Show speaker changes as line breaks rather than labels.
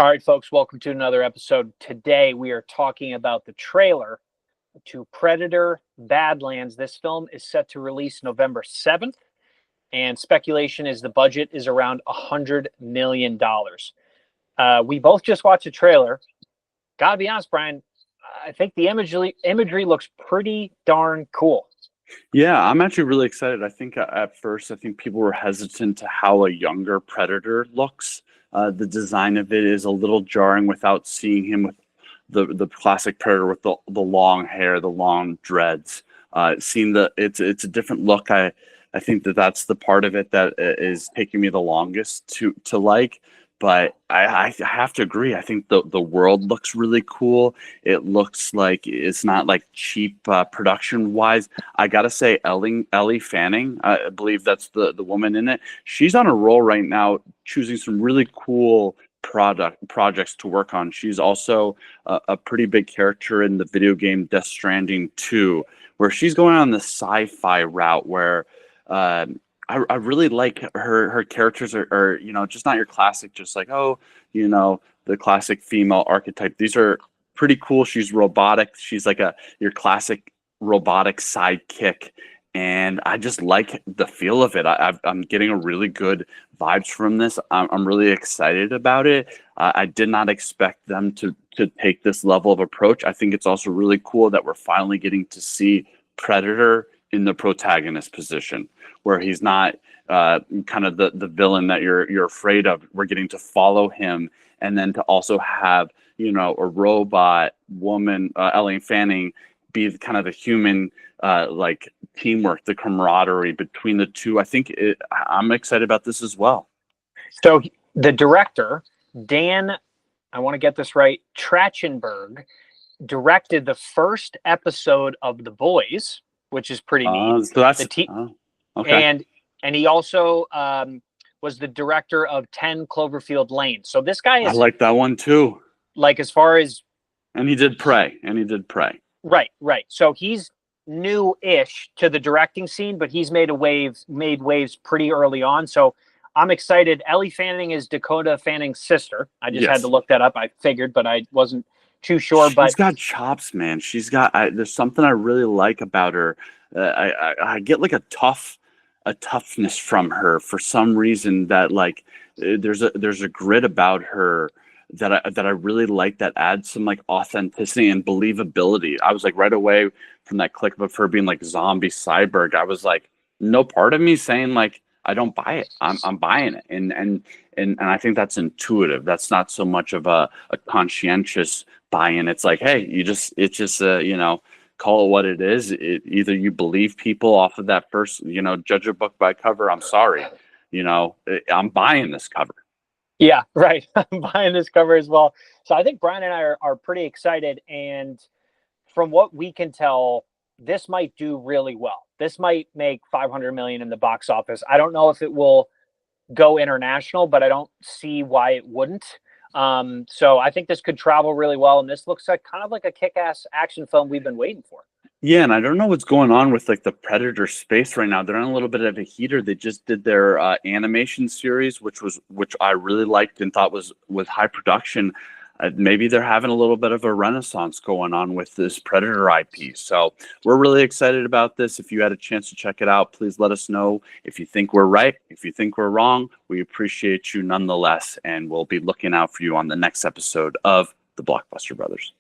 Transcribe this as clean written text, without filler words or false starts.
All right, folks, welcome to another episode. Today, we are talking about the trailer to Predator Badlands. This film is set to release November 7th, and speculation is the budget is around $100 million. We both just watched a trailer. Gotta be honest, Brian, I think the imagery looks pretty darn cool.
Yeah, I'm actually really excited. I think at first, I think people were hesitant to how a younger Predator looks. The design of it is a little jarring without seeing him with the classic Predator with the long hair, the long dreads. Seeing it's a different look. I think that's the part of it that is taking me the longest to like. But I have to agree. I think the world looks really cool. It looks like it's not like cheap production wise. I gotta say, Ellie Fanning, I believe that's the woman in it. She's on a roll right now, choosing some really cool projects to work on. She's also a pretty big character in the video game Death Stranding 2, where she's going on the sci-fi route where. I really like her characters are just not your classic, just like, the classic female archetype. These are pretty cool. She's robotic. She's like your classic robotic sidekick. And I just like the feel of it. I'm getting a really good vibes from this. I'm really excited about it. I did not expect them to take this level of approach. I think it's also really cool that we're finally getting to see Predator in the protagonist position, where he's not kind of the villain that you're afraid of. We're getting to follow him, and then to also have a robot woman, Ellie Fanning, be kind of the human like teamwork, the camaraderie between the two. I'm excited about this as well.
So the director, Dan, I want to get this right, Trachtenberg, directed the first episode of The Boys, which is pretty neat.
So that's
okay. And he also was the director of 10 Cloverfield Lane. So this guy is,
I like that one too.
Like, as far as,
and he did Prey.
Right. So he's new-ish to the directing scene, but he's made waves pretty early on. So I'm excited. Ellie Fanning is Dakota Fanning's sister. I just had to look that up. I figured, but I wasn't too sure.
She's got chops, man. She's got. There's something I really like about her. I get like a toughness from her for some reason. That like there's a grit about her that I really like, that adds some like authenticity and believability. I was like, right away from that clip of her being like zombie cyborg, I was like, no part of me saying like I don't buy it. I'm buying it, and I think that's intuitive. That's not so much of a conscientious buy-in. It's like, hey, it's just call it what it is. Either you believe people off of that first, judge a book by cover. I'm sorry, I'm buying this cover.
Yeah, right. I'm buying this cover as well. So I think Brian and I are pretty excited, and from what we can tell, this might do really well. This might make 500 million in the box office. I don't know if it will go international, but I don't see why it wouldn't. So I think this could travel really well, and this looks like kind of like a kick-ass action film we've been waiting for.
Yeah, and I don't know what's going on with like the Predator space right now. They're on a little bit of a heater. They just did their animation series, which I really liked and thought was with high production. Maybe they're having a little bit of a renaissance going on with this Predator IP. So we're really excited about this. If you had a chance to check it out, please let us know if you think we're right. If you think we're wrong, we appreciate you nonetheless. And we'll be looking out for you on the next episode of the Blockbuster Brothers.